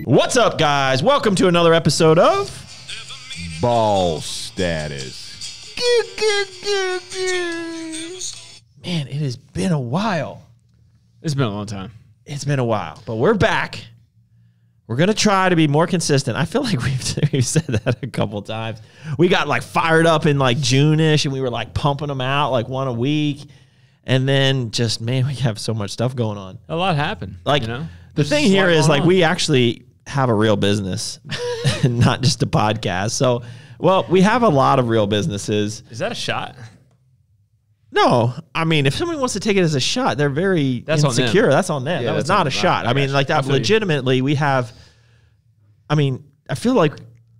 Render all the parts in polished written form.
What's up, guys? Welcome to another episode of Ball Status. Man, it has been a while. It's been a long time. It's been a while, but we're back. We're going to try to be more consistent. I feel like we've said that a couple times. We got like fired up in like June-ish, and we were like pumping them out like one a week. And then just, man, we have so much stuff going on. A lot happened. Like, you know? The thing here is like we actually have a real business and not just a podcast. So, well, we have a lot of real businesses. Is that a shot? No, I mean, if somebody wants to take it as a shot, they're very insecure. That's on them. Yeah, that was not a shot. I mean, like that legitimately, we have, I mean, I feel like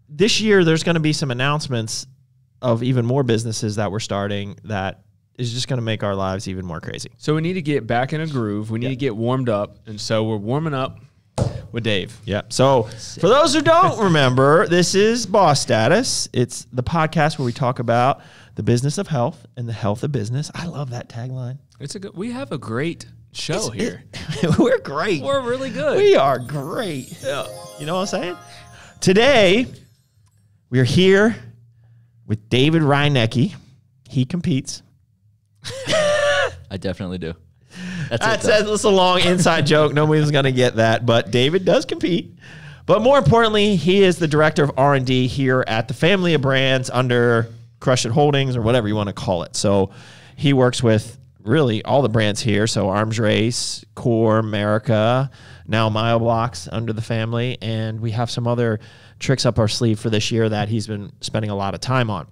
this year there's going to be some announcements of even more businesses that we're starting that is just going to make our lives even more crazy. So we need to get back in a groove. We need to get warmed up. And so we're warming up with Dave. Yeah. So for those who don't remember, this is Boss Status. It's the podcast where we talk about the business of health and the health of business. I love that tagline. It's a good. We have a great show here. We're great. We're really good. We are great. Yeah. You know what I'm saying? Today, we're here with David Reinecke. He competes. I definitely do. That's a long inside joke. Nobody's going to get that, but David does compete. But more importantly, he is the director of R&D here at the family of brands under Crush It Holdings or whatever you want to call it. So he works with really all the brands here. So Arms Race, Core, America, now Mile Blocks under the family. And we have some other tricks up our sleeve for this year that he's been spending a lot of time on.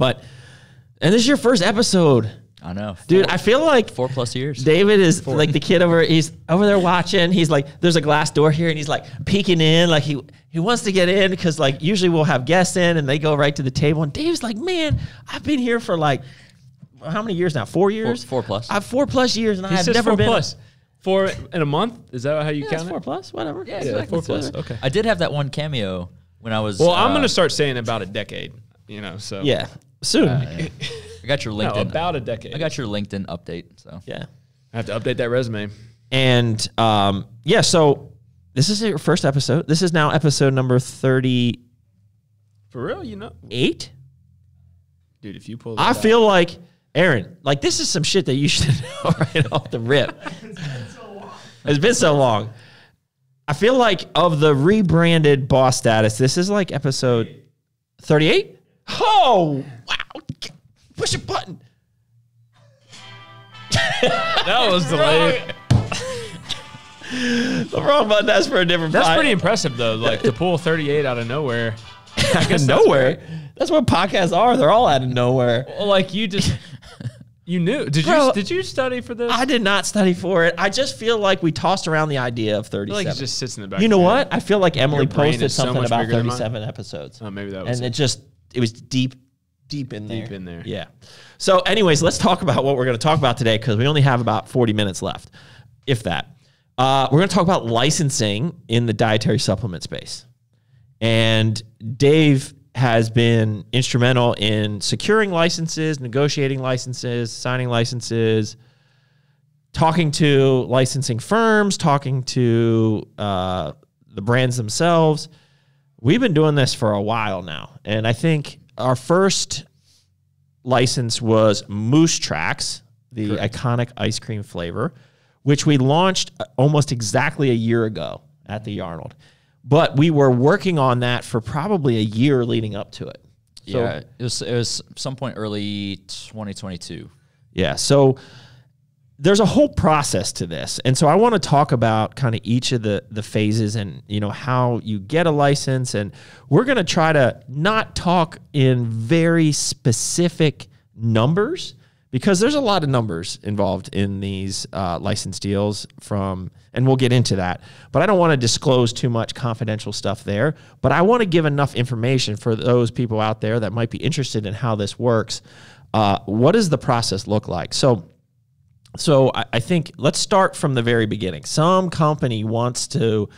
And this is your first episode. I know. Dude, I feel like 4+ years. David is like the kid he's over there watching. He's like, there's a glass door here and he's like peeking in. Like he wants to get in because like usually we'll have guests in and they go right to the table. And Dave's like, man, I've been here for like, how many years now? 4 years? 4+. I have 4+ years and I have never 4 been. 4 in a month? Is that how you count it? 4+, whatever. Yeah, exactly. 4+. Okay. I did have that one cameo when I was. Well, I'm going to start saying about a decade, you know, so. Yeah, soon. I got your LinkedIn. No, about a decade. I got your LinkedIn update, so. Yeah. I have to update that resume. And yeah, so this is your first episode. This is now episode number 38. For real, you know? Dude, if you pull I feel like, Aaron, like this is some shit that you should know right off the rip. It's been so long. I feel like of the rebranded Boss Status, this is like episode 38. Oh, wow. Push a button. That was delayed. The wrong button. That's for a different That's pretty impressive, though. Like, to pull 38 out of nowhere. Out of nowhere? That's what podcasts are. They're all out of nowhere. Well, like, you just... You knew. Did you study for this? I did not study for it. I just feel like we tossed around the idea of 37. I feel like it just sits in the back. You know what? I feel like Emily brain posted is so something much about bigger than 37 episodes. Oh, maybe that was And it was deep in there. Deep in there. Yeah. So anyways, let's talk about what we're going to talk about today because we only have about 40 minutes left, if that. We're going to talk about licensing in the dietary supplement space. And Dave has been instrumental in securing licenses, negotiating licenses, signing licenses, talking to licensing firms, talking to the brands themselves. We've been doing this for a while now. And I think our first license was Moose Tracks, the iconic ice cream flavor, which we launched almost exactly a year ago at the Yarnold. But we were working on that for probably a year leading up to it. So, yeah, it was some point early 2022. Yeah, so there's a whole process to this. And so I want to talk about kind of each of the phases and, you know, how you get a license. And we're going to try to not talk in very specific numbers because there's a lot of numbers involved in these license deals and we'll get into that. But I don't want to disclose too much confidential stuff there. But I want to give enough information for those people out there that might be interested in how this works. What does the process look like? So I think let's start from the very beginning. Some company wants to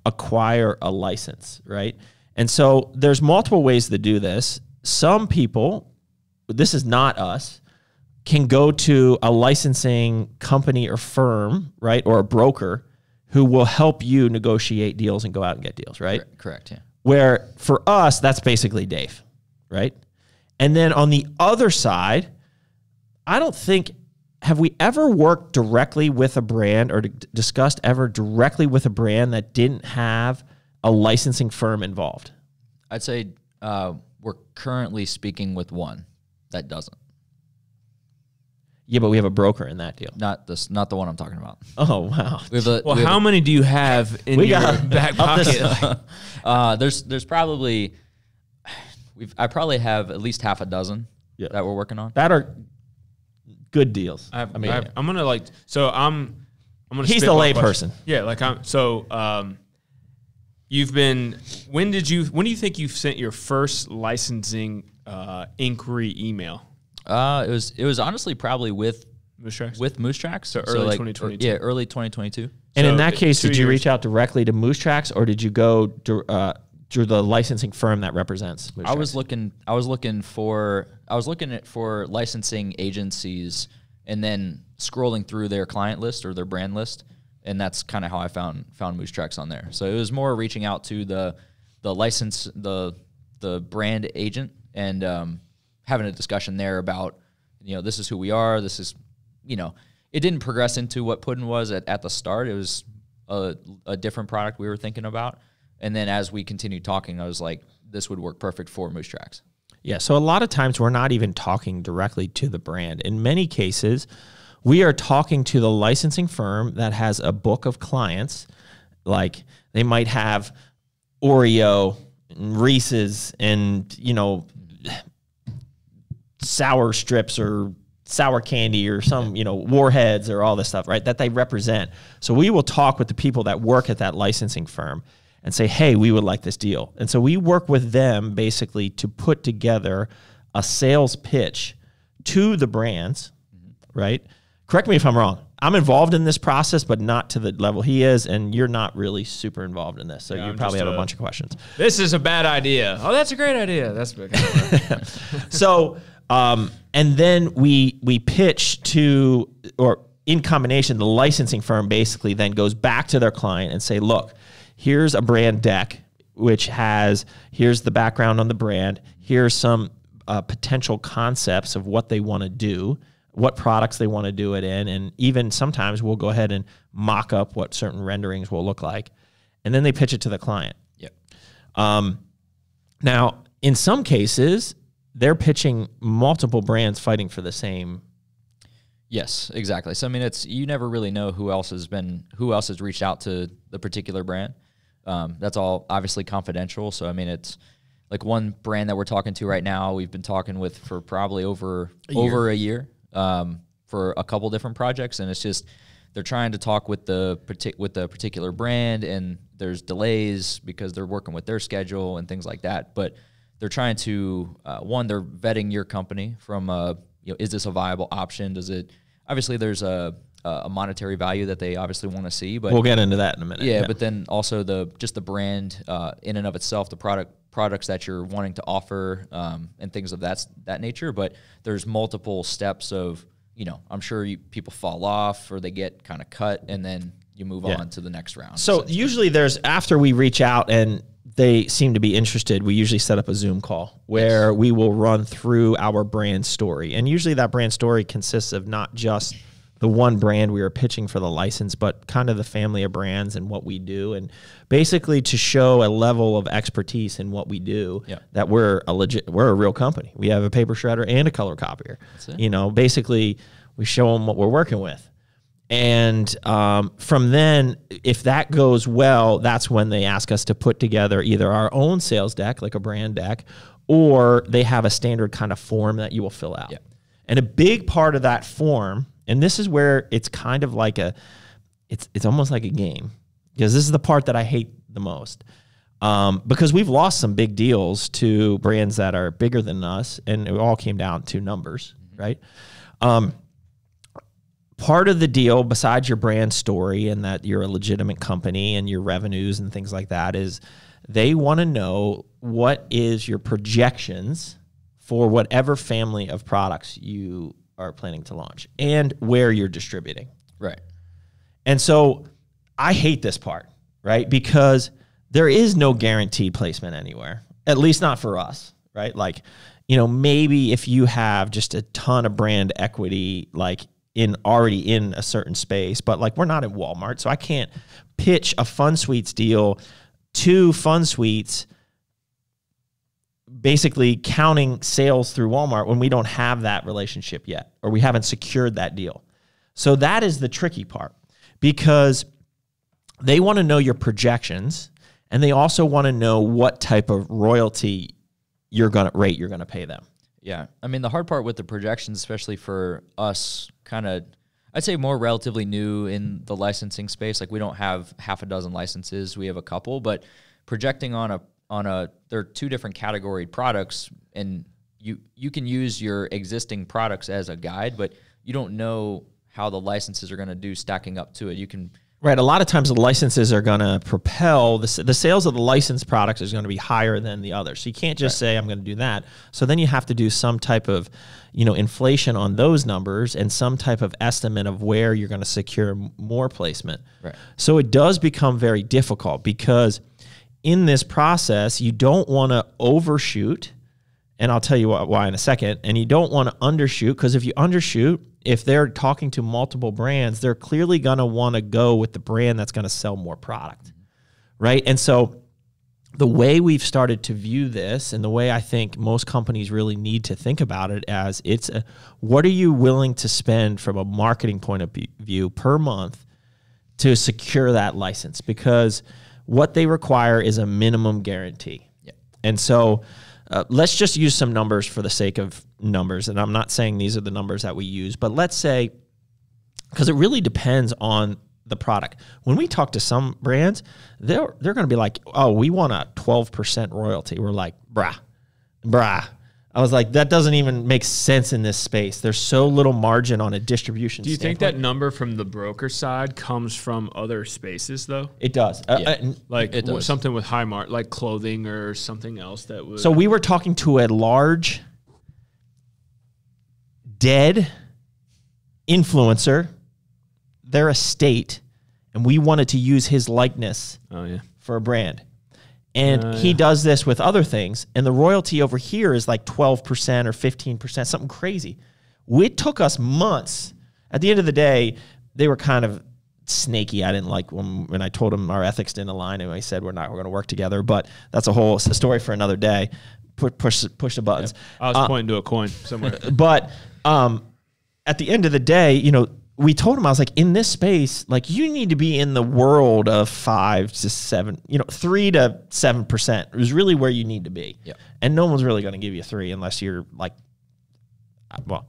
acquire a license, right? And so there's multiple ways to do this. Some people, this is not us, can go to a licensing company or firm, right, or a broker who will help you negotiate deals and go out and get deals, right? Correct, yeah. Where for us, that's basically Dave, right? And then on the other side, I don't think, have we ever worked directly with a brand or discussed ever directly with a brand that didn't have a licensing firm involved? I'd say we're currently speaking with one that doesn't. Yeah, but we have a broker in that deal. Not the one I'm talking about. Oh, wow. Well, how many do you have in your back pocket? There's probably I probably have at least half a dozen that we're working on. That are good deals. I'm gonna I'm gonna. He's the layperson. Yeah, when do you think you've sent your first licensing inquiry email? It was honestly probably with Moose Tracks? With Moose Tracks. So early 2022. Yeah, early 2022. And in that case, did you reach out directly to Moose Tracks, or did you go through the licensing firm that represents Moose Tracks? I was looking for licensing agencies, and then scrolling through their client list or their brand list, and that's kind of how I found Moose Tracks on there. So it was more reaching out to the brand agent and having a discussion there about, this is who we are. This is, it didn't progress into what Puddin was at the start. It was a different product we were thinking about. And then as we continued talking, I was like, this would work perfect for Moose Tracks. Yeah, so a lot of times we're not even talking directly to the brand. In many cases, we are talking to the licensing firm that has a book of clients. Like they might have Oreo and Reese's and, sour strips or sour candy or some, Warheads or all this stuff, right, that they represent. So we will talk with the people that work at that licensing firm and say, hey, we would like this deal. And so we work with them basically to put together a sales pitch to the brands, right? Correct me if I'm wrong. I'm involved in this process, but not to the level he is, and you're not really super involved in this. So you probably have a bunch of questions. This is a bad idea. Oh, that's a great idea. That's big. So, and then we pitch to, or in combination, the licensing firm basically then goes back to their client and say, look, here's a brand deck, which here's the background on the brand. Here's some potential concepts of what they want to do, what products they want to do it in. And even sometimes we'll go ahead and mock up what certain renderings will look like. And then they pitch it to the client. Yep. Now, in some cases, they're pitching multiple brands fighting for the same. Yes, exactly. So I mean, you never really know who else has reached out to the particular brand. That's all obviously confidential. So I mean, it's like one brand that we're talking to right now. We've been talking with for probably over a year for a couple different projects, and it's just they're trying to talk with the particular brand, and there's delays because they're working with their schedule and things like that. But they're trying to they're vetting your company from is this a viable option? Does it obviously there's a monetary value that they obviously want to see, but we'll get into that in a minute. Yeah, but then also the brand in and of itself, the products that you're wanting to offer and things of that nature. But there's multiple steps of I'm sure people fall off or they get kind of cut, and then you move on to the next round. So usually after we reach out and they seem to be interested, we usually set up a Zoom call where we will run through our brand story. And usually that brand story consists of not just the one brand we are pitching for the license, but kind of the family of brands and what we do. And basically to show a level of expertise in what we do, that we're a real company. We have a paper shredder and a color copier. Basically we show them what we're working with. And from then, if that goes well, that's when they ask us to put together either our own sales deck, like a brand deck, or they have a standard kind of form that you will fill out. Yep. And a big part of that form, and this is where it's kind of like it's almost like a game, because this is the part that I hate the most. Because we've lost some big deals to brands that are bigger than us, and it all came down to numbers, right? Part of the deal, besides your brand story and that you're a legitimate company and your revenues and things like that, is they want to know what is your projections for whatever family of products you are planning to launch and where you're distributing. Right. And so I hate this part, right? Because there is no guaranteed placement anywhere, at least not for us, right? Like, you know, maybe if you have just a ton of brand equity, like already in a certain space, but like we're not at Walmart, so I can't pitch a Fun Suites deal to Fun Suites basically counting sales through Walmart when we don't have that relationship yet, or we haven't secured that deal. So that is the tricky part, because they want to know your projections, and they also want to know what type of royalty you're going to pay them. Yeah. I mean, the hard part with the projections, especially for us, kind of, I'd say more relatively new in the licensing space. Like, we don't have half a dozen licenses. We have a couple, but projecting on a, there are two different categoried products, and you can use your existing products as a guide, but you don't know how the licenses are going to do stacking up to it. You can, right. A lot of times the licenses are going to propel the sales of the licensed products is going to be higher than the others. So you can't just say, I'm going to do that. So then you have to do some type of, you know, inflation on those numbers and some type of estimate of where you're going to secure more placement. Right. So it does become very difficult, because in this process, you don't want to overshoot, and I'll tell you why in a second, and you don't want to undershoot, because if you undershoot, if they're talking to multiple brands, they're clearly going to want to go with the brand that's going to sell more product, right? And so the way we've started to view this, and the way I think most companies really need to think about it, as what are you willing to spend from a marketing point of view per month to secure that license? Because what they require is a minimum guarantee. Yeah. And so let's just use some numbers for the sake of numbers. And I'm not saying these are the numbers that we use, but let's say, because it really depends on the product. When we talk to some brands, they're going to be like, oh, we want a 12% royalty. We're like, brah. I was like, that doesn't even make sense in this space. There's so little margin on a distribution Do you standpoint. think that number from the broker side comes from other spaces, though? It does. Like It does. something with high mark, like clothing or something else that would. So we were talking to a large dead influencer, their estate, and we wanted to use his likeness Oh yeah. for a brand. And he does this with other things, and the royalty over here is like 12% or 15%, something crazy. It took us months. At the end of the day, they were kind of snaky. I didn't like when I told them our ethics didn't align, and I said we're going to work together. But that's a whole story for another day. Push the buttons. I was pointing to a coin somewhere. But at the end of the day, you know, we told him, I was like, in this space, like, you need to be in the world of 5 to 7, 3 to 7% is really where you need to be. Yeah. And no one's really going to give you 3 unless you're like, well,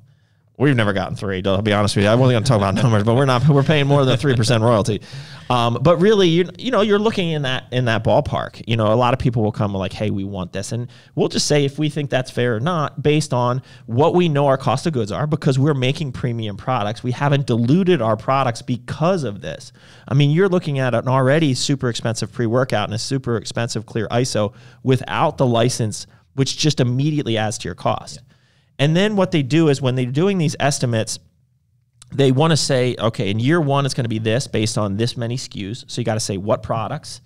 we've never gotten 3. I'll be honest with you. I wasn't going to talk about numbers, but we're paying more than 3% royalty. But really, you're looking in that ballpark. You know, a lot of people will come like, hey, we want this. And we'll just say if we think that's fair or not based on what we know our cost of goods are, because we're making premium products. We haven't diluted our products because of this. I mean, you're looking at an already super expensive pre-workout and a super expensive clear ISO without the license, which just immediately adds to your cost. Yeah. And then what they do is when they're doing these estimates, they want to say, okay, in year 1, it's going to be this based on this many SKUs. So you got to say what products,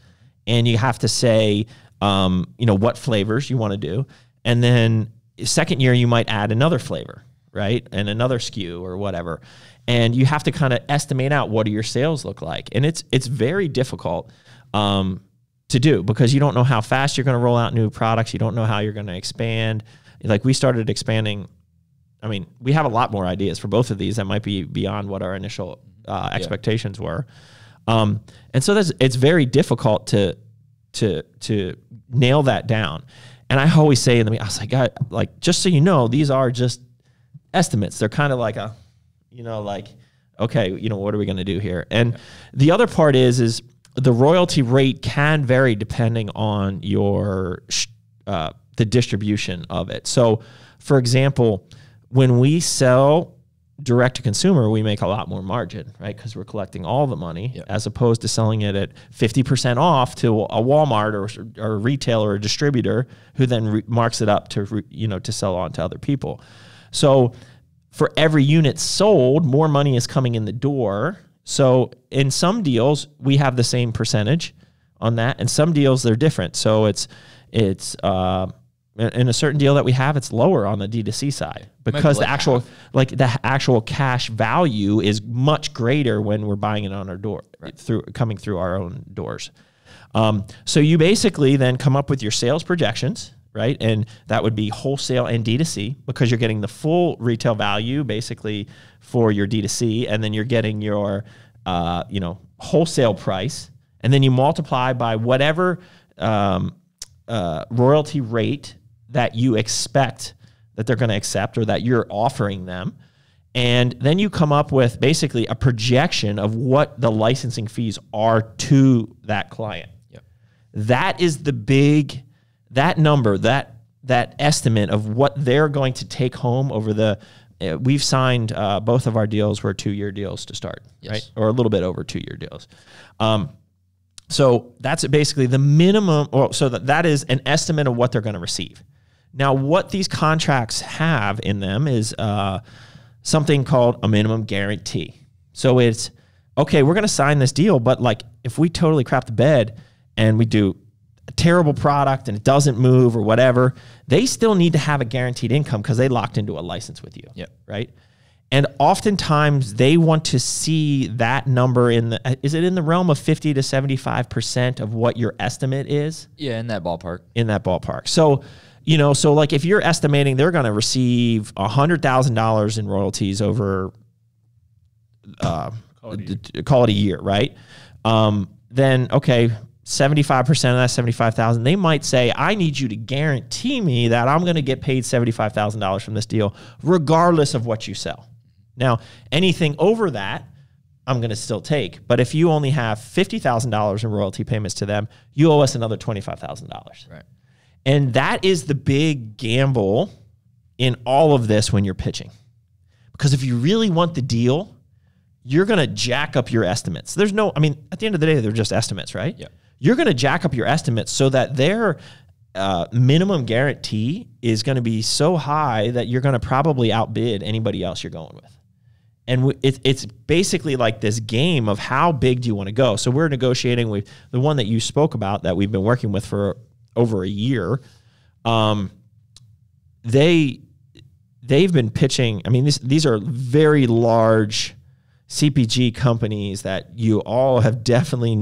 and you have to say, what flavors you want to do. And then second year, you might add another flavor, right? And another SKU or whatever. And you have to kind of estimate out what do your sales look like. And it's very difficult to do, because you don't know how fast you're going to roll out new products. You don't know how you're going to expand. Like, we started expanding. I mean, we have a lot more ideas for both of these that might be beyond what our initial expectations were. And so it's very difficult to nail that down. And I always say I was like, God, like, just so you know, these are just estimates. They're kind of like okay, what are we going to do here? And the other part is the royalty rate can vary depending on your the distribution of it. So, for example, when we sell direct to consumer, we make a lot more margin, right? Because we're collecting all the money, as opposed to selling it at 50% off to a Walmart or a retailer or a distributor who then marks it up to sell on to other people. So for every unit sold, more money is coming in the door. So in some deals, we have the same percentage on that, and some deals they're different. So it's in a certain deal that we have, it's lower on the D2C side because the actual cash value is much greater when we're buying it on our door coming through our own doors. So you basically then come up with your sales projections, right? And that would be wholesale and D2C because you're getting the full retail value basically for your D2C, and then you're getting your wholesale price, and then you multiply by whatever royalty rate that you expect that they're going to accept or that you're offering them. And then you come up with basically a projection of what the licensing fees are to that client. Yep. That is that number, that estimate of what they're going to take home over we've signed both of our deals were 2-year deals to start, yes. right? Or a little bit over 2-year deals. So that's basically the minimum, so that is an estimate of what they're going to receive. Now, what these contracts have in them is something called a minimum guarantee. So it's, okay, we're going to sign this deal, but like if we totally crap the bed and we do a terrible product and it doesn't move or whatever, they still need to have a guaranteed income because they locked into a license with you, right? And oftentimes they want to see that number is it in the realm of 50 to 75% of what your estimate is? Yeah, in that ballpark. In that ballpark. So, so like if you're estimating they're going to receive $100,000 in royalties over, call it a year, right? Then, okay, 75% of that $75,000, they might say, I need you to guarantee me that I'm going to get paid $75,000 from this deal, regardless of what you sell. Now, anything over that, I'm going to still take. But if you only have $50,000 in royalty payments to them, you owe us another $25,000. Right. And that is the big gamble in all of this when you're pitching. Because if you really want the deal, you're going to jack up your estimates. At the end of the day, they're just estimates, right? Yeah. You're going to jack up your estimates so that their minimum guarantee is going to be so high that you're going to probably outbid anybody else you're going with. And it's basically like this game of how big do you want to go. So we're negotiating with the one that you spoke about that we've been working with for over a year. They've been pitching. I mean, these are very large CPG companies that you all have definitely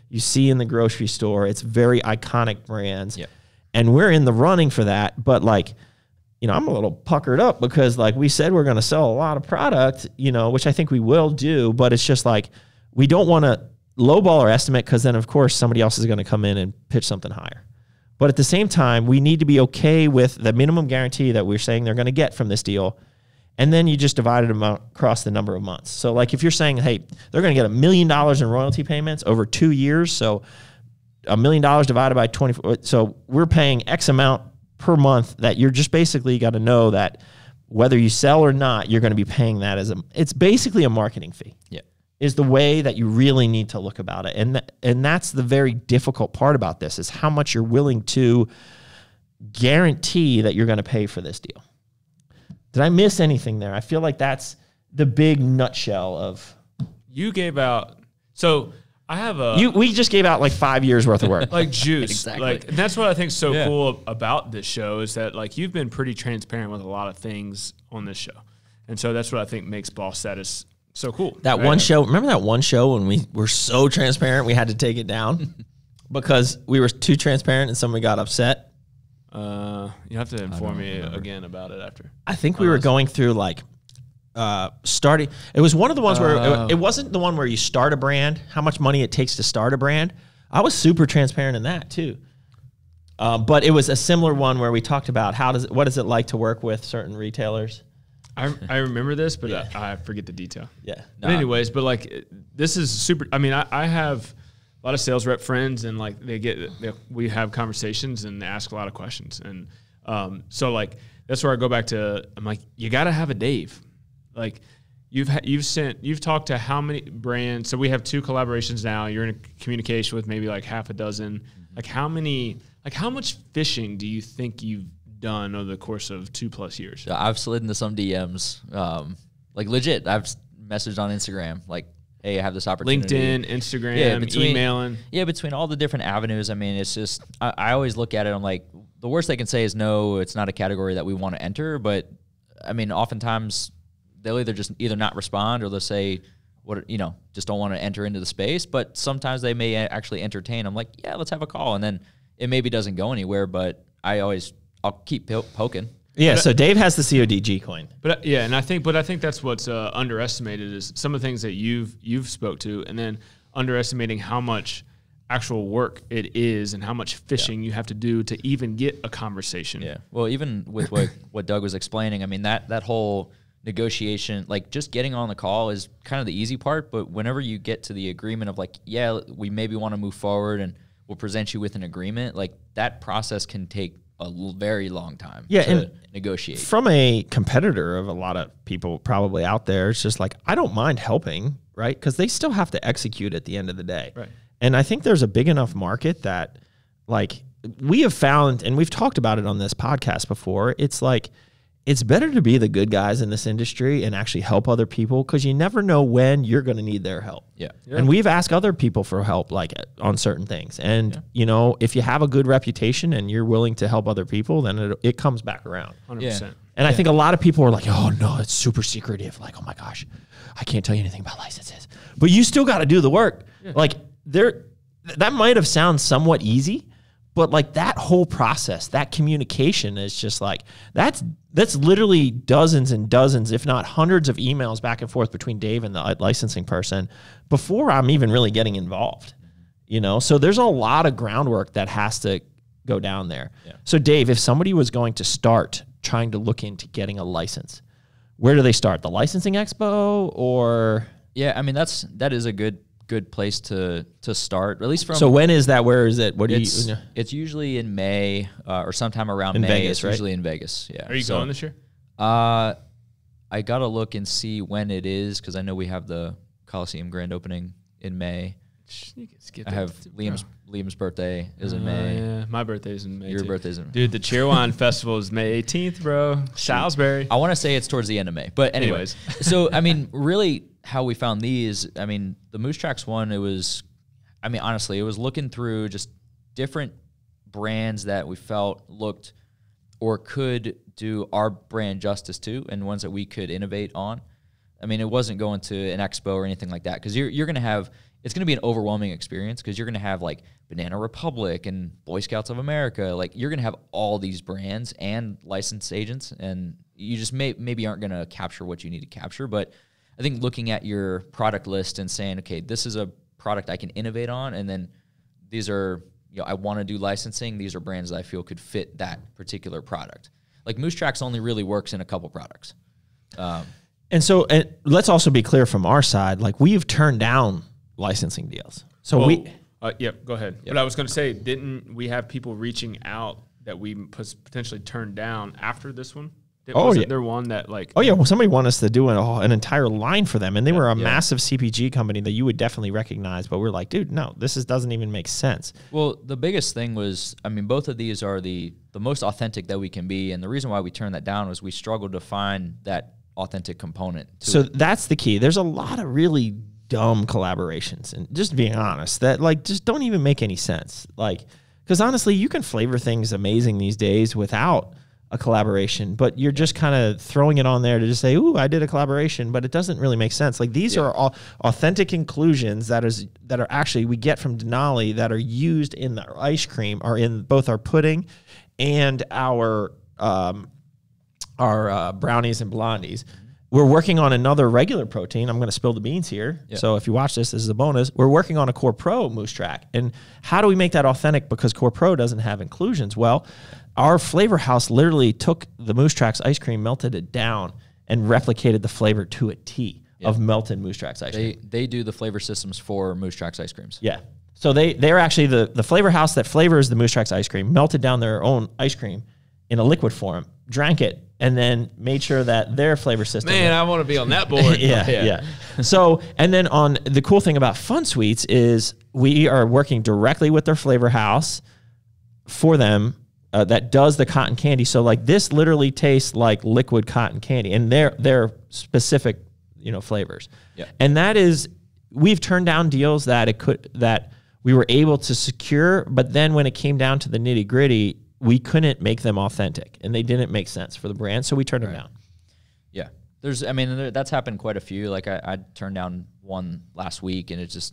you see in the grocery store. It's very iconic brands. Yep. And we're in the running for that. But like, I'm a little puckered up because like we said, we're going to sell a lot of product, which I think we will do, but it's just like, we don't want to lowball our estimate because then of course somebody else is going to come in and pitch something higher. But at the same time, we need to be okay with the minimum guarantee that we're saying they're going to get from this deal. And then you just divide it across the number of months. So like if you're saying, hey, they're going to get $1 million in royalty payments over 2 years. So $1 million divided by 24. So we're paying X amount per month that you're just basically got to know that whether you sell or not, you're going to be paying that it's basically a marketing fee. Yeah. Is the way that you really need to look about it. And that's the very difficult part about this is how much you're willing to guarantee that you're going to pay for this deal. Did I miss anything there? I feel like that's the big nutshell of. You gave out. So I have we just gave out like 5 years worth of work. like juice. Exactly. Like, and that's what I think is so cool about this show is that like you've been pretty transparent with a lot of things on this show. And so that's what I think makes Boss Status so cool. That one show, remember that one show when we were so transparent we had to take it down because we were too transparent and somebody got upset? You have to inform me again about it after. I think we were going through like starting. It was one of the ones where it wasn't the one where you start a brand, how much money it takes to start a brand. I was super transparent in that too. But it was a similar one where we talked about what is it like to work with certain retailers. I remember this, but I forget the detail. Yeah. But anyways, but like this is super. I mean, I have a lot of sales rep friends, and like we have conversations and ask a lot of questions, and so like that's where I go back to. I'm like, you got to have a Dave. Like you've talked to how many brands? So we have 2 collaborations now. You're in communication with maybe like half a dozen. Like how much fishing do you think you've done over the course of 2+ years? So I've slid into some DMs, like legit. I've messaged on Instagram, like, hey, I have this opportunity. LinkedIn, Instagram, emailing. Yeah, between all the different avenues. I mean, it's just, I always look at it, I'm like, the worst they can say is no, it's not a category that we want to enter. But I mean, oftentimes they'll either not respond, or they'll say, just don't want to enter into the space. But sometimes they may actually entertain. I'm like, yeah, let's have a call. And then it maybe doesn't go anywhere, but I'll keep poking. Yeah, so Dave has the CODG coin. But I think that's what's underestimated is some of the things that you've spoke to, and then underestimating how much actual work it is and how much fishing you have to do to even get a conversation. Yeah. Well, even with what Doug was explaining, I mean, that whole negotiation, like just getting on the call is kind of the easy part, but whenever you get to the agreement of like, yeah, we maybe want to move forward and we'll present you with an agreement, like that process can take a very long time to negotiate. From a competitor of a lot of people probably out there, it's just like, I don't mind helping, right? Because they still have to execute at the end of the day. Right. And I think there's a big enough market that, like, we have found, and we've talked about it on this podcast before, it's like, it's better to be the good guys in this industry and actually help other people, because you never know when you're going to need their help. Yeah. And we've asked other people for help, like, on certain things. And, if you have a good reputation and you're willing to help other people, then it comes back around. 100%. Yeah. And I think a lot of people are like, oh, no, it's super secretive. Like, oh, my gosh, I can't tell you anything about licenses. But you still got to do the work. Yeah. Like, that might have sounded somewhat easy, but like that whole process, that communication is just like, that's literally dozens and dozens, if not hundreds of emails back and forth between Dave and the licensing person before I'm even really getting involved, So there's a lot of groundwork that has to go down there. Yeah. So Dave, if somebody was going to start trying to look into getting a license, where do they start? The licensing expo or? Yeah, I mean, that is a good place to start, at least from. So when is that? Where is it? What do you? It's usually in May or sometime around May. Vegas, it's right? Usually in Vegas. Yeah. Are you going this year? I gotta look and see when it is, because I know we have the Coliseum grand opening in May. You can skip I have Liam's birthday is in May. Yeah, my birthday's in May. Your too. birthday's in May. Dude, the Cheerwine Festival is May 18th, bro. Salisbury. I want to say it's towards the end of May, but anyways. So I mean, really, how we found these, I mean, the Moose Tracks one, honestly, it was looking through just different brands that we felt looked or could do our brand justice to, and ones that we could innovate on. I mean, it wasn't going to an expo or anything like that, because you're going to have, it's going to be an overwhelming experience, because you're going to have like Banana Republic and Boy Scouts of America. Like, you're going to have all these brands and licensed agents, and you just maybe aren't going to capture what you need to capture. But I think looking at your product list and saying, okay, this is a product I can innovate on, and then these are, I want to do licensing. These are brands that I feel could fit that particular product. Like Moose Tracks only really works in a couple products. And let's also be clear from our side, like we've turned down licensing deals. So go ahead. Yep. But I was going to say, didn't we have people reaching out that we potentially turned down after this one? Wasn't there one that like? Oh yeah, well somebody wanted us to do an entire line for them, and they were a massive CPG company that you would definitely recognize. But we're like, dude, no, doesn't even make sense. Well, the biggest thing was, I mean, both of these are the most authentic that we can be, and the reason why we turned that down was we struggled to find that authentic component. That's the key. There's a lot of really dumb collaborations, and just being honest, that like just don't even make any sense. Like, because honestly, you can flavor things amazing these days without a collaboration, but you're just kind of throwing it on there to just say, ooh, I did a collaboration, but it doesn't really make sense. Like these are all authentic inclusions that are actually we get from Denali that are used in the ice cream, or in both our pudding and our brownies and blondies. We're working on another regular protein. I'm going to spill the beans here. Yeah. So if you watch this is a bonus. We're working on a Core Pro Moose Track. And how do we make that authentic? Because Core Pro doesn't have inclusions. Well, our flavor house literally took the Moose Tracks ice cream, melted it down, and replicated the flavor to a T of melted Moose Tracks ice cream. They do the flavor systems for Moose Tracks ice creams. Yeah. So they're actually the flavor house that flavors the Moose Tracks ice cream, melted down their own ice cream in a liquid form, drank it, and then made sure that their flavor system. Man, I want to be on that board. yeah. So, and then on the cool thing about Fun Sweets is we are working directly with their flavor house for them that does the cotton candy. So like this literally tastes like liquid cotton candy, and they're specific, flavors. Yeah. And that is, we've turned down deals that we were able to secure, but then when it came down to the nitty gritty, we couldn't make them authentic, and they didn't make sense for the brand, so we turned them down. Yeah. That's happened quite a few. Like I turned down one last week, and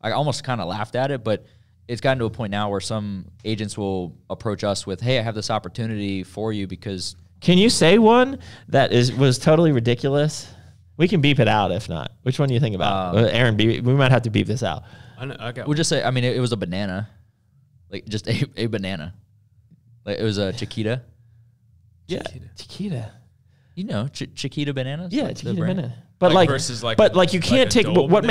I almost kind of laughed at it, but it's gotten to a point now where some agents will approach us with, "Hey, I have this opportunity for you because." Can you say one that was totally ridiculous? We can beep it out if not. Which one do you think about? Aaron, we might have to beep this out. We'll just say, it was a banana, like just a banana. Like it was a Chiquita. Yeah, Chiquita. Chiquita bananas. Yeah, like Chiquita banana. But But versus you can't take. But what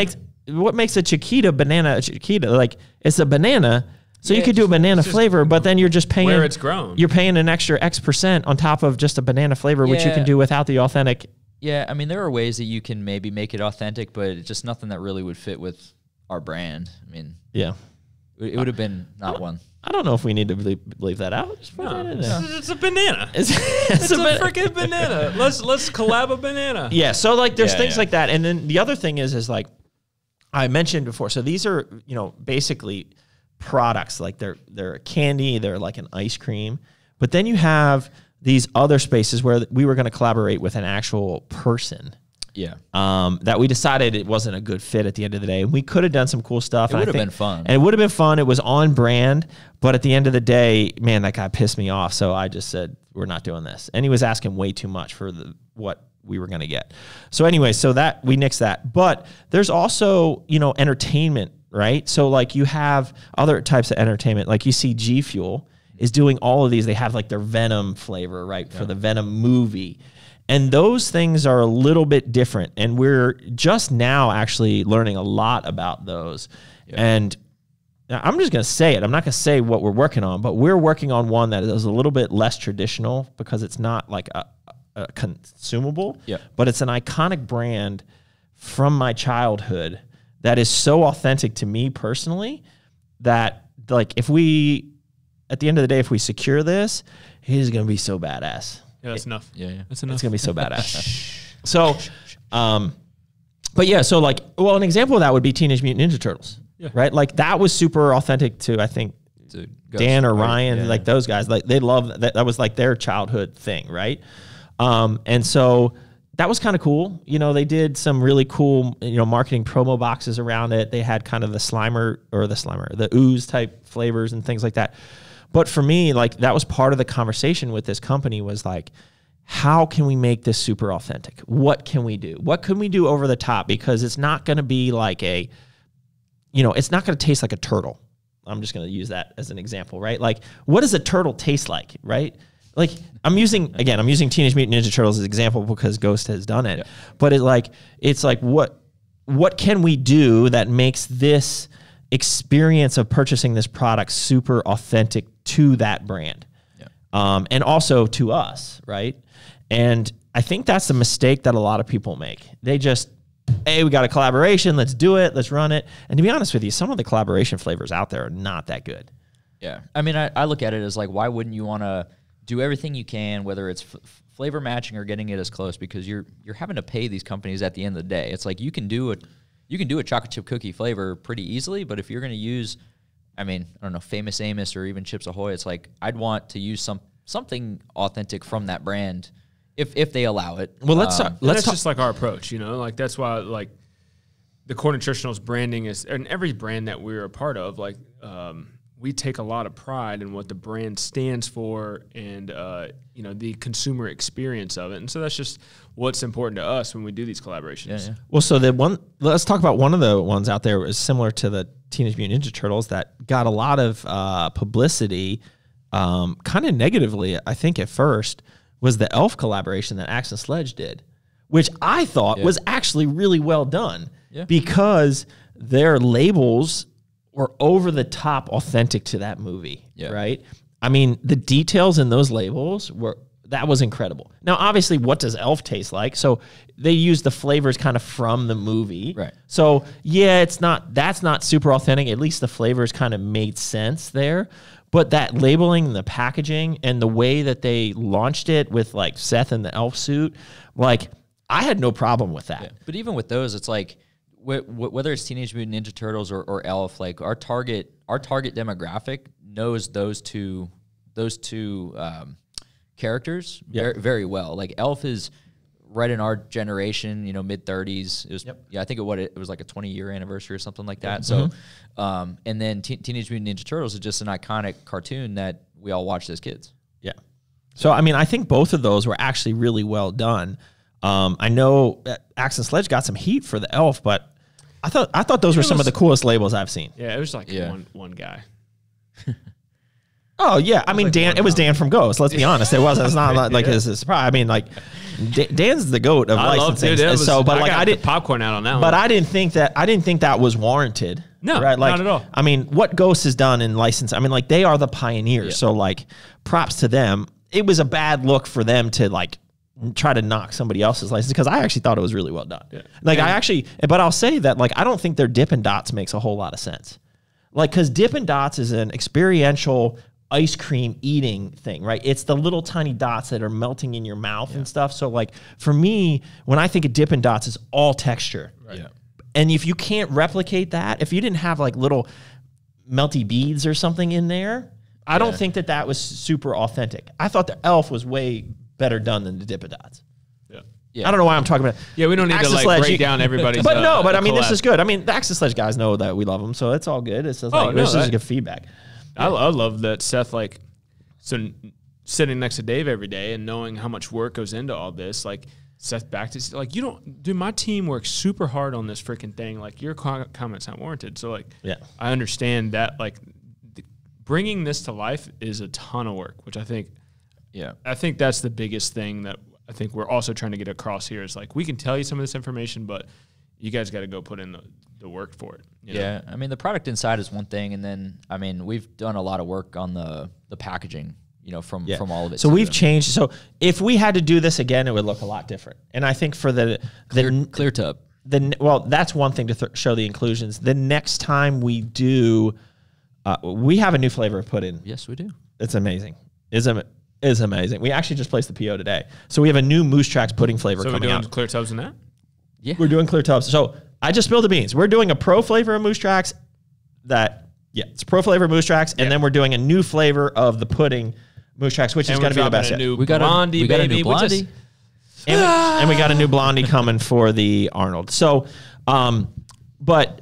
makes a Chiquita banana a Chiquita? Like it's a banana, so you could do a banana flavor, but then you're just paying where it's grown. You're paying an extra X% on top of just a banana flavor, which you can do without the authentic. Yeah, there are ways that you can maybe make it authentic, but it's just nothing that really would fit with our brand. Yeah, it would have been not one. I don't know if we need to leave that out. Just put that in there. It's a banana. It's a freaking banana. Let's collab a banana. Yeah. So like, there's things like that, and then the other thing is like I mentioned before. So these are basically products, like they're a candy, they're like an ice cream, but then you have these other spaces where we were going to collaborate with an actual person. Yeah. That we decided it wasn't a good fit at the end of the day. We could have done some cool stuff. It would have been fun. And it would have been fun. It was on brand, but at the end of the day, man, that guy pissed me off. So I just said, we're not doing this. And he was asking way too much for what we were going to get. So anyway, that we nixed that. But there's also, entertainment, right? So like you have other types of entertainment. Like you see G Fuel is doing all of these. They have like their Venom flavor, right? For the Venom movie. And those things are a little bit different. And we're just now actually learning a lot about those. Yeah. And I'm just going to say it. I'm not going to say what we're working on, but we're working on one that is a little bit less traditional because it's not like a consumable, but it's an iconic brand from my childhood that is so authentic to me personally that like at the end of the day, if we secure this, it is going to be so badass. Yeah, that's enough. Yeah. That's enough. It's going to be so badass. So, but yeah, so like, an example of that would be Teenage Mutant Ninja Turtles, right? Like that was super authentic to, I think, Dan or Ryan, like those guys, like they love that. That was like their childhood thing, right? And so that was kind of cool. They did some really cool, marketing promo boxes around it. They had kind of the ooze type flavors and things like that. But for me, like that was part of the conversation with this company was like, how can we make this super authentic? What can we do? What can we do over the top? Because it's not going to be like it's not going to taste like a turtle. I'm just going to use that as an example, right? Like, what does a turtle taste like, right? Like I'm using Teenage Mutant Ninja Turtles as an example because Ghost has done it. Yeah. But it's like what can we do that makes this experience of purchasing this product super authentic to that brand, and also to us, right? And I think that's the mistake that a lot of people make. They just, hey, we got a collaboration, let's do it, let's run it. And to be honest with you, some of the collaboration flavors out there are not that good. Yeah, I look at it as like, why wouldn't you want to do everything you can, whether it's flavor matching or getting it as close, because you're having to pay these companies at the end of the day. It's like you can do a chocolate chip cookie flavor pretty easily, but if you're going to use, I don't know, Famous Amos or even Chips Ahoy, it's like I'd want to use something authentic from that brand if they allow it. Well, let's talk. Just like our approach, like that's why like the Core Nutritionals branding is, and every brand that we're a part of, like we take a lot of pride in what the brand stands for and the consumer experience of it, and so that's just what's important to us when we do these collaborations. Yeah. Well, so let's talk about one of the ones out there is similar to the Teenage Mutant Ninja Turtles that got a lot of publicity, kind of negatively, I think at first, was the Elf collaboration that Axe and Sledge did, which I thought was actually really well done because their labels were over the top authentic to that movie, right? The details in those labels that was incredible. Now, obviously, what does Elf taste like? So they use the flavors kind of from the movie. Right. So that's not super authentic. At least the flavors kind of made sense there. But that labeling, the packaging, and the way that they launched it with like Seth in the elf suit, like I had no problem with that. Yeah. But even with those, it's like whether it's Teenage Mutant Ninja Turtles or Elf, like our target demographic knows those two characters very, very well. Like Elf is right in our generation, you know, mid-30s. It was, I think it was like a 20-year anniversary or something like that. So, and then Teenage Mutant Ninja Turtles is just an iconic cartoon that we all watched as kids. Yeah. So, I mean, I think both of those were actually really well done. I know Axe and Sledge got some heat for the Elf, but I thought those were some of the coolest labels I've seen. Yeah, it was like one guy. Oh yeah, I mean Dan. It was Dan from Ghost. Let's be honest. It wasn't. It's not like his surprise. I mean, like Dan's the goat of licensing. But like I did popcorn out on that one. But I didn't think that was warranted. No, right? Like, not at all. I mean, what Ghost has done in licensing. I mean, like they are the pioneers. So like, props to them. It was a bad look for them to like try to knock somebody else's license because I actually thought it was really well done. Yeah. Like but I'll say that like I don't think their Dippin' Dots makes a whole lot of sense. Like because Dippin' Dots is an experiential ice cream eating thing, right? It's the little tiny dots that are melting in your mouth and stuff. So like for me, when I think of Dippin' Dots, it's all texture. Right. Yeah. And if you can't replicate that, if you didn't have like little melty beads or something in there, I don't think that was super authentic. I thought the Elf was way better done than the Dippin' Dots. I don't know why I'm talking about. Yeah, we don't need to like break down everybody's. But I mean, this is good. I mean, the Axe and Sledge guys know that we love them, so it's all good. It's just like this is good feedback. I love that Seth sitting next to Dave every day and knowing how much work goes into all this. Like Seth back to like my team works super hard on this freaking thing. Like your comments not warranted. So like I understand that like bringing this to life is a ton of work, which I think that's the biggest thing that I think we're also trying to get across here is like we can tell you some of this information, but you guys got to go put in the work for it. You know? I mean the product inside is one thing, and then I mean we've done a lot of work on the packaging, you know, from all of it. So we've changed. So if we had to do this again, it would look a lot different. And I think for the clear tub, that's one thing to show the inclusions. The next time we do, we have a new flavor of pudding. Yes, we do. It's amazing. Is amazing. We actually just placed the PO today. So we have a new Moose Tracks pudding flavor coming out. So we're doing clear tubs in that? Yeah. We're doing clear tubs. So I just spilled the beans. We're doing a pro flavor of Moose Tracks it's pro flavor Moose Tracks, and then we're doing a new flavor of the pudding Moose Tracks, which is going to be the best yet. We got a new Blondie. And we got a new Blondie coming for the Arnold. So, but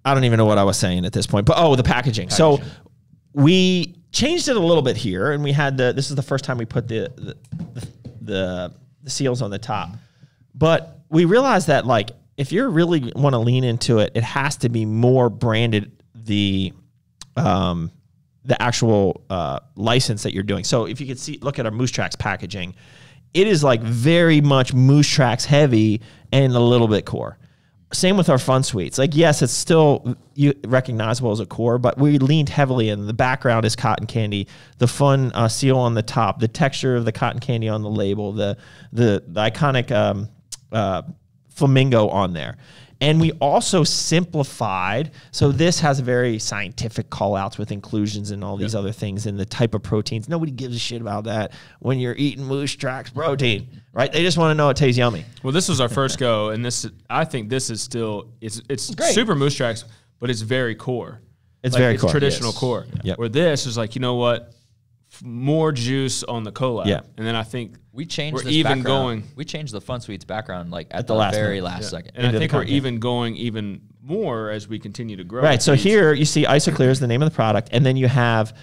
I don't even know what I was saying at this point. But the packaging. So we changed it a little bit here, and we had this is the first time we put the seals on the top. But we realized that like if you really want to lean into it, it has to be more branded the actual license that you're doing. So if you could look at our Moose Tracks packaging, it is like very much Moose Tracks heavy and a little bit core. Same with our Fun Sweets. Like, yes, it's still recognizable as a core, but we leaned heavily in. The background is cotton candy, the fun seal on the top, the texture of the cotton candy on the label, the iconic flamingo on there. And we also simplified. So this has very scientific call outs with inclusions and all these other things and the type of proteins. Nobody gives a shit about that when you're eating Moose Tracks protein, right? They just want to know it tastes yummy. Well, this was our first go, and I think this is still it's super Moose Tracks, but it's very core. It's very core. Traditional core. Yep. Where this is like, you know what? More juice on the collab. Yeah. And then I think we changed we're this even background. We changed the Fun Sweets background like at the very last second. And I think we're even going even more as we continue to grow. Right. So here you see IsoClear is the name of the product, and then you have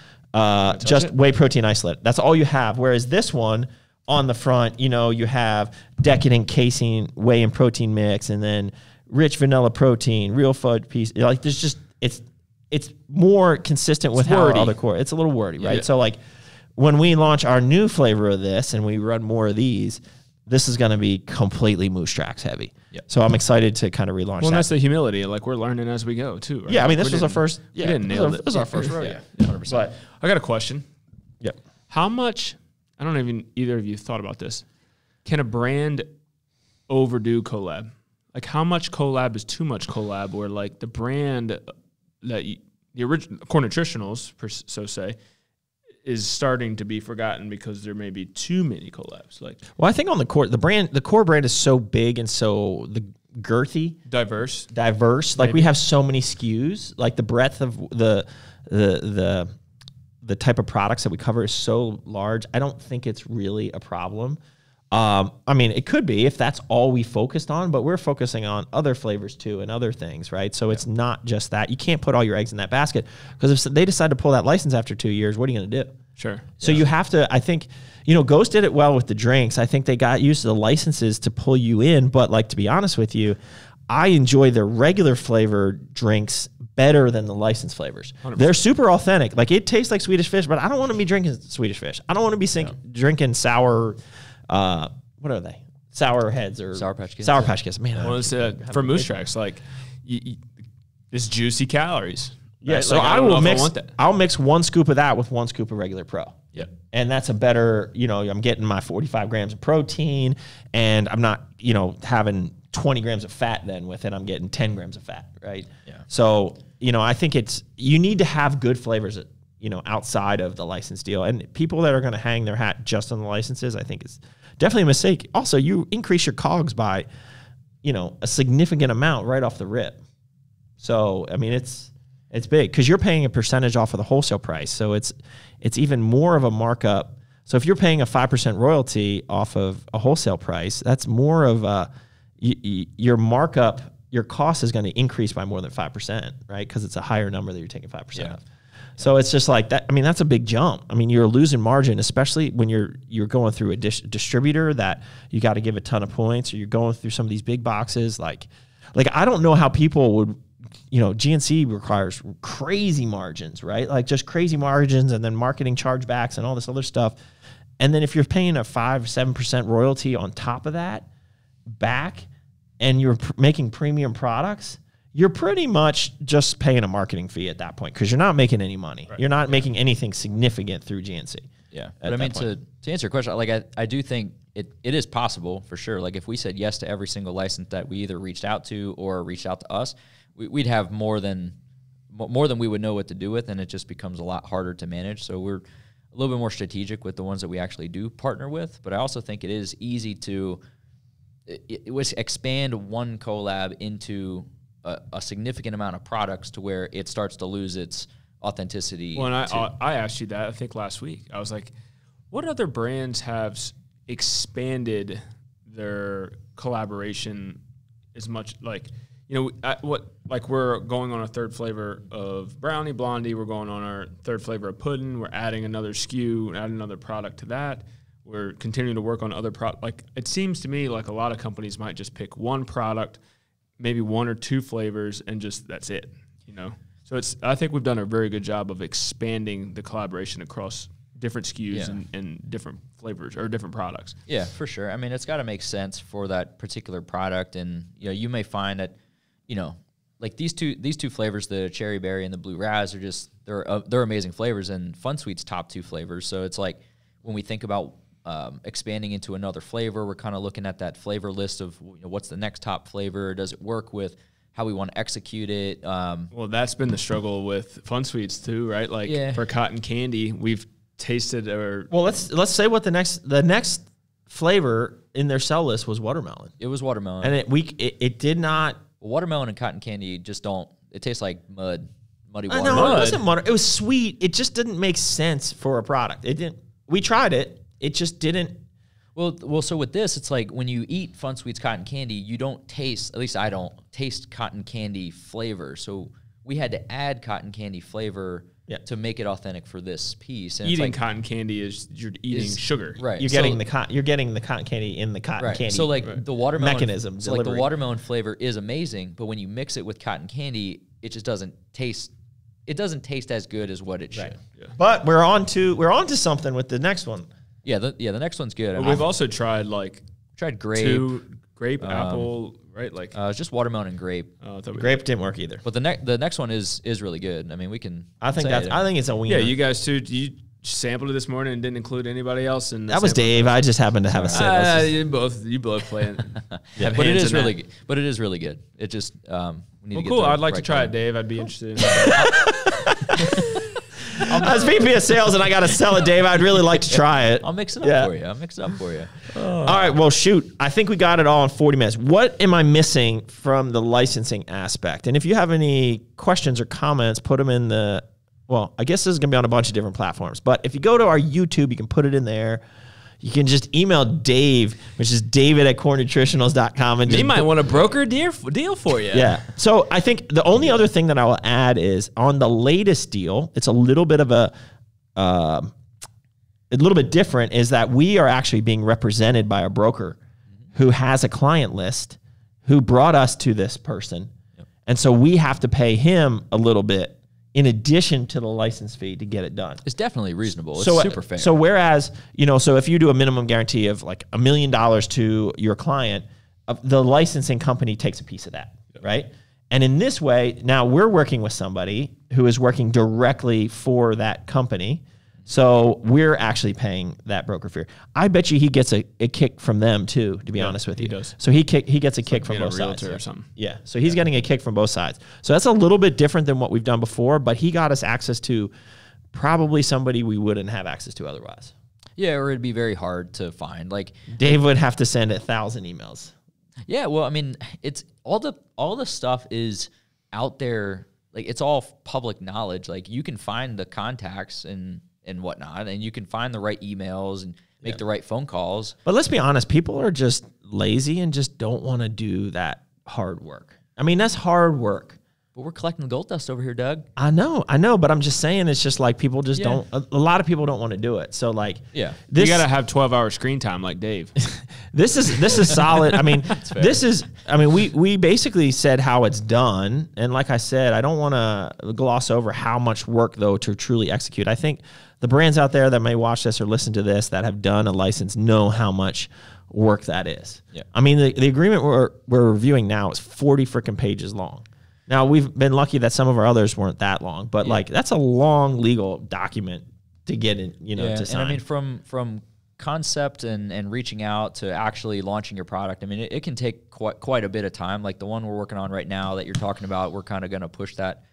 just whey protein isolate. That's all you have. Whereas this one on the front, you have decadent casein, whey and protein mix, and then rich vanilla protein, real fudge piece. Like there's just it's more consistent with how other core. It's a little wordy, right? Yeah. So like when we launch our new flavor of this and we run more of these, this is going to be completely Moose Tracks heavy. Yep. So I'm excited to kind of relaunch that. Well, that's the humility. Like we're learning as we go too. Right? Yeah, I mean, this was our first. We didn't nail it. This was our first rodeo. Yeah, 100%. But I got a question. Yep. How much? I don't even either of you thought about this. Can a brand overdo collab? Like how much collab is too much collab? Or like the brand that the original core nutritionals, so say, is starting to be forgotten because there may be too many collabs. Like, well, I think on the core brand is so big and so girthy, diverse. Like we have so many SKUs. Like the breadth of the type of products that we cover is so large. I don't think it's really a problem. I mean, it could be if that's all we focused on, but we're focusing on other flavors too and other things, right? So it's not just that. You can't put all your eggs in that basket, because if they decide to pull that license after 2 years, what are you going to do? Sure. So you have to, I think, Ghost did it well with the drinks. I think they got used to the licenses to pull you in, but like, to be honest with you, I enjoy their regular flavor drinks better than the licensed flavors. 100%. They're super authentic. Like, it tastes like Swedish Fish, but I don't want to be drinking Swedish Fish. I don't want to be drinking sour, what are they? Sour Heads or Sour Patch Kids. Sour Patch Kids. Man, well, it's, for Moose Tracks, like, it's juicy calories. Yeah, right? so like, I will mix. I want that. I'll mix 1 scoop of that with 1 scoop of regular Pro. Yeah, and that's a better. I'm getting my 45 grams of protein, and I'm not, having 20 grams of fat. Then with it, I'm getting 10 grams of fat. Right. Yeah. So I think you need to have good flavors, outside of the license deal. And people that are going to hang their hat just on the licenses, I think is definitely a mistake. Also, you increase your COGS by, a significant amount right off the rip. So I mean, it's big because you're paying a percentage off of the wholesale price. So it's even more of a markup. So if you're paying a 5% royalty off of a wholesale price, that's more of your markup. Your cost is going to increase by more than 5%, right? Because it's a higher number that you're taking 5% of. So it's just like that. I mean, that's a big jump. I mean, you're losing margin, especially when you're going through a distributor that you got to give a ton of points, or you're going through some of these big boxes. Like I don't know how people would. GNC requires crazy margins, right? Like just crazy margins, and then marketing chargebacks and all this other stuff. And then if you're paying a 5-7% royalty on top of that back, and you're making premium products, you're pretty much just paying a marketing fee at that point, because you're not making any money. Right. You're not making anything significant through GNC. Yeah. But I mean, to answer your question, like I do think it is possible for sure. Like if we said yes to every single license that we either reached out to or reached out to us, we'd have more than we would know what to do with, and it just becomes a lot harder to manage. So we're a little bit more strategic with the ones that we actually do partner with. But I also think it is easy to expand one collab into a significant amount of products to where it starts to lose its authenticity. Well, and I asked you that, I think, last week. I was like, what other brands have expanded their collaboration as much? Like, we're going on a third flavor of Brownie Blondie. We're going on our third flavor of Puddin'. We're adding another SKU and adding another product to that. We're continuing to work on other products. Like, it seems to me like a lot of companies might just pick one product, maybe 1 or 2 flavors, and just that's it, So I think we've done a very good job of expanding the collaboration across different SKUs and different flavors or different products. Yeah, for sure. I mean, it's got to make sense for that particular product, and you may find that, like these two flavors, the cherry berry and the blue raz, are just they're amazing flavors, and Fun Sweet's top 2 flavors. So it's like when we think about expanding into another flavor, we're kind of looking at that flavor list of what's the next top flavor. Does it work with how we want to execute it? Well, that's been the struggle with Fun Sweets too, right? Like for cotton candy, we've tasted let's say what the next flavor in their sell list was watermelon. It was watermelon, and it did not. Well, watermelon and cotton candy just don't. It tastes like muddy water. No, it wasn't mud. It was sweet. It just didn't make sense for a product. It didn't. We tried it. It just didn't. Well, so with this, it's like when you eat Fun Sweets cotton candy, you don't taste, at least I don't, taste cotton candy flavor. So we had to add cotton candy flavor to make it authentic for this piece. And eating cotton candy is you're eating sugar. Right. You're getting the cotton candy in the cotton candy. So like the watermelon mechanism. So like the watermelon flavor is amazing, but when you mix it with cotton candy, it just doesn't taste. It doesn't taste as good as what it should. Right. Yeah. But we're on to something with the next one. Yeah, the next one's good. Well, we've also tried grape, apple, right? Like it's just watermelon and grape. Grape didn't work either. But the next one is really good. I mean, we can. I think it's a wiener. Yeah, you guys too. You sampled it this morning and didn't include anybody else. And that was Dave. I just happened to have a sip. You both play. But it is really good. But it is really good. It just we need to get cool. the I'd like right to try color. it, Dave. I'd be interested in that. As VP of sales and I got to sell it, Dave, I'd really like to try it. I'll mix it up for you. I'll mix it up for you. All right, well, shoot. I think we got it all in 40 minutes. What am I missing from the licensing aspect? And if you have any questions or comments, put them in the, well, I guess this is going to be on a bunch of different platforms. But if you go to our YouTube, you can put it in there. You can just email Dave, which is david@corenutritionals.com. And He might want a broker deal for you. yeah. So I think the only other thing that I will add is on the latest deal, it's a little bit of a little bit different, is that we are actually being represented by a broker who has a client list who brought us to this person. Yep. And so we have to pay him a little bit in addition to the license fee to get it done. It's definitely reasonable. It's So, super fair. So whereas, so if you do a minimum guarantee of like $1 million to your client, the licensing company takes a piece of that, right? And in this way, now we're working with somebody who is working directly for that company. So we're actually paying that broker fee. I bet you he gets a kick from them too, to be honest with you. He does. So he gets a kick from being a both sides. realtor or something. Yeah. So he's getting a kick from both sides. So that's a little bit different than what we've done before, but he got us access to probably somebody we wouldn't have access to otherwise. yeah, or it'd be very hard to find. Like, Dave would have to send 1,000 emails. yeah, well, I mean, it's all the stuff is out there. Like, it's all public knowledge. Like, you can find the contacts and whatnot, and you can find the right emails and make the right phone calls. But let's be honest, people are just lazy and just don't want to do that hard work. I mean, that's hard work. But we're collecting gold dust over here, Doug. I know, but I'm just saying it's just like people just don't, a lot of people don't want to do it. So like, Yeah. this, You got to have 12-hour screen time like Dave. this is solid. I mean, we basically said how it's done. And like I said, I don't want to gloss over how much work though to truly execute. I think the brands out there that may watch this or listen to this that have done a license know how much work that is. Yeah. I mean, the agreement we're reviewing now is 40 freaking pages long. Now, we've been lucky that some of our others weren't that long, but like that's a long legal document to get in, to sign. And I mean, from concept and reaching out to actually launching your product, I mean, it can take quite a bit of time. Like the one we're working on right now that you're talking about, we're kind of going to push that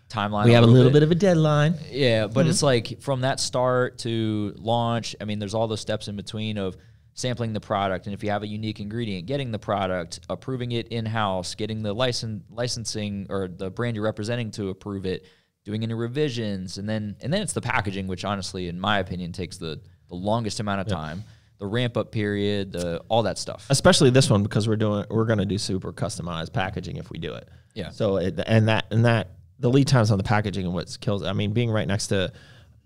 timeline. We have a little bit of a deadline. Yeah, but it's like from that start to launch, I mean, there's all those steps in between of sampling the product, and if you have a unique ingredient, getting the product, approving it in-house, getting the licensing or the brand you're representing to approve it, doing any revisions, and then it's the packaging, which honestly, in my opinion, takes the longest amount of time. The ramp-up period, all that stuff. Especially this one because we're going to do super customized packaging if we do it. Yeah. So the lead times on the packaging and what kills. I mean, being right next to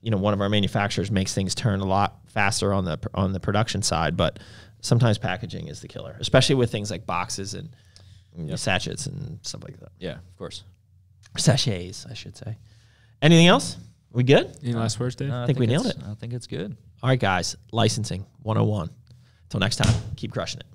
one of our manufacturers makes things turn a lot faster on the production side, but sometimes packaging is the killer, especially with things like boxes and sachets and stuff like that. Yeah, of course. Sachets, I should say. Anything else? We good? Any last words, Dave? No, I think we nailed I think it's good. All right, guys. Licensing 101. Until next time, keep crushing it.